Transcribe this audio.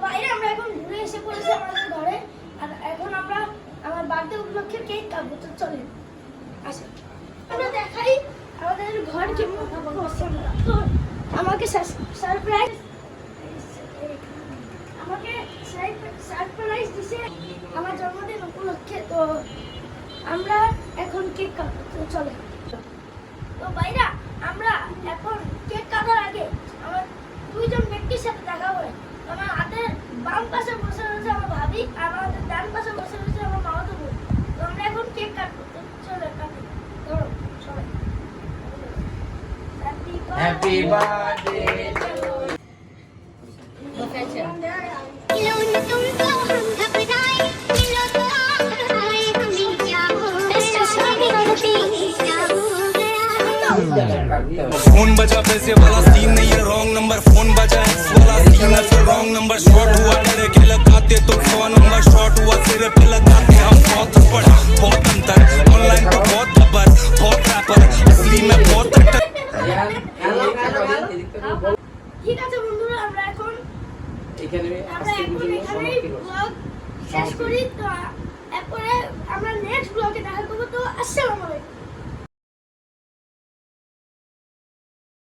বাইরে আমরা এখন ঘুরে এসে পড়েছি আমাদের ঘরে। আর এখন আমরা আমার বার্থডে উপলক্ষে কেক কাটবো। তো চলেন আসো আমরা দেখাই আমাদের ঘর কেমন পছন্দ। তো আমাকে সারপ্রাইজ দিছে আমার জন্মদিন উপলক্ষে। তো আমরা এখন কেক কাটবো। তো চলে। তো ভাইরা আমরা এখন কেক কাটার আগে আমার দুইজন ব্যক্তির সাথে দেখা হয়। আমার হাতের বাম পাশে বসে রয়েছে আমার ভাবি, আর আমার হাতের ডান পাশে বসে রয়েছে আমার মামাতো বোন। তো আমরা এখন কেক কাটবো। তো চলো কাটি। ধরো সবাই। Happy birthday. फोन बजा पैसे वाला सीन नहीं है रॉन्ग नंबर फोन बजा एक्स वाला सीन है फिर रॉन्ग नंबर शॉर्ट हुआ तेरे के लगाते तो 100 नंबर शॉर्ट हुआ तेरे पे लगाते हम बहुत थप्पड़ बहुत अंतर ऑनलाइन पे बहुत खबर बहुत रैपर असली में बहुत अट्टर। ঠিক আছে বন্ধুরা আমরা এখন এখানে ব্লগ শেষ করি। তো